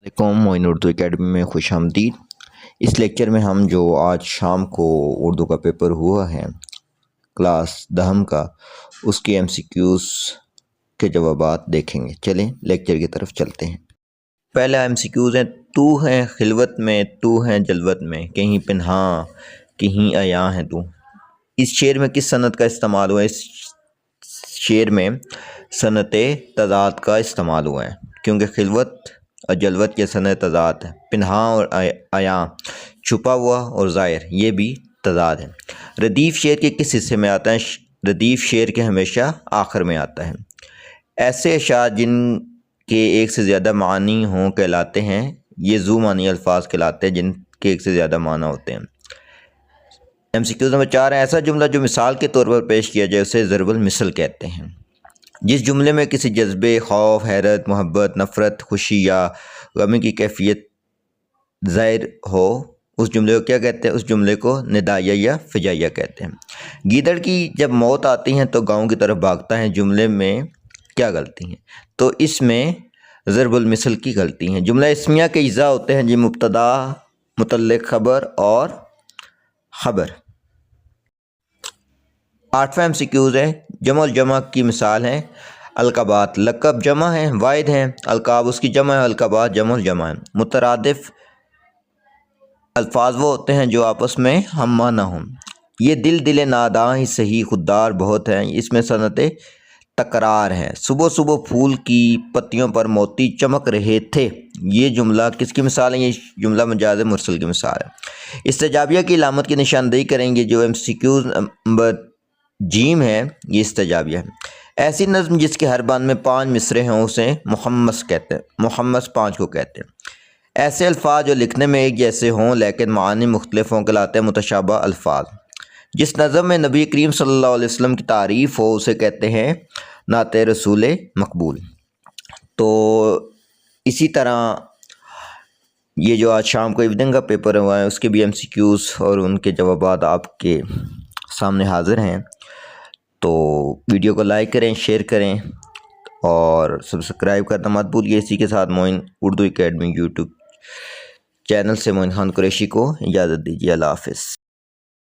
السلام علیکم، معین اردو اکیڈمی میں خوش آمدید۔ اس لیکچر میں ہم جو آج شام کو اردو کا پیپر ہوا ہے کلاس 10 کا، اس کے ایم سی کیوز کے جوابات دیکھیں گے۔ چلیں لیکچر کی طرف چلتے ہیں۔ پہلا ایم سی کیوز ہے، تو ہے خلوت میں، تو ہے جلوت میں، کہیں پنہاں کہیں عیاں ہے تو۔ اس شعر میں کس صنعت کا استعمال ہوا ہے؟ اس شعر میں صنعت تضاد کا استعمال ہوا ہے، کیونکہ خلوت اور جلوت کے صنعت تضاد ہے۔ پنہاں اور عیاں، چھپا ہوا اور ظاہر، یہ بھی تضاد ہے۔ ردیف شعر کے کس حصے میں آتا ہے؟ ردیف شعر کے ہمیشہ آخر میں آتا ہے۔ ایسے اشعار جن کے ایک سے زیادہ معنی ہوں کہلاتے ہیں، یہ ذو معنی الفاظ کہلاتے ہیں جن کے ایک سے زیادہ معنی ہوتے ہیں۔ ایم سی کیو نمبر 4 ہے، ایسا جملہ جو مثال کے طور پر پیش کیا جائے اسے ضرب المثل کہتے ہیں۔ جس جملے میں کسی جذبے، خوف، حیرت، محبت، نفرت، خوشی یا غم کی کیفیت ظاہر ہو، اس جملے کو کیا کہتے ہیں؟ اس جملے کو ندائیہ یا فجائیہ کہتے ہیں۔ گیدڑ کی جب موت آتی ہے تو گاؤں کی طرف بھاگتا ہے، جملے میں کیا غلطی ہے؟ تو اس میں ضرب المثل کی غلطی ہے۔ جملہ اسمیہ کے اجزاء ہوتے ہیں جی مبتدا، متعلق، خبر اور خبر۔ 8واں ایم سی کیوز ہے، جمع الجمع کی مثال ہے القابات۔ لقب جمع ہے، واحد ہیں، القاب اس کی جمع ہے، القابات جمع الجمع ہے۔ مترادف الفاظ وہ ہوتے ہیں جو آپس میں ہم معنی ہوں۔ یہ دل دل ناداں ہی سہی خوددار بہت ہے، اس میں صنعت تکرار ہے۔ صبح صبح پھول کی پتیوں پر موتی چمک رہے تھے، یہ جملہ کس کی مثال ہے؟ یہ جملہ مجاز مرسل کی مثال ہے۔ استجابیہ کی علامت کی نشاندہی کریں گے، جو ایم سی کیوز نمبر جیم ہے، یہ استجابیہ ہے۔ ایسی نظم جس کے ہر بند میں 5 مصرے ہیں اسے محمس کہتے ہیں، محمس 5 کو کہتے ہیں۔ ایسے الفاظ جو لکھنے میں ایک جیسے ہوں لیکن معانی مختلف ہوں کہلاتے ہیں متشابہ الفاظ۔ جس نظم میں نبی کریم صلی اللہ علیہ وسلم کی تعریف ہو اسے کہتے ہیں نعت رسول مقبول۔ تو اسی طرح یہ جو آج شام کو ایوننگ کا پیپر ہوا ہے اس کے بھی ایم سی کیوز اور ان کے جوابات آپ کے سامنے حاضر ہیں۔ تو ویڈیو کو لائک کریں، شیئر کریں اور سبسکرائب کرنا مت بھولیے۔ اسی کے ساتھ معین اردو اکیڈمی یوٹیوب چینل سے معین خان قریشی کو اجازت دیجیے۔ اللہ حافظ۔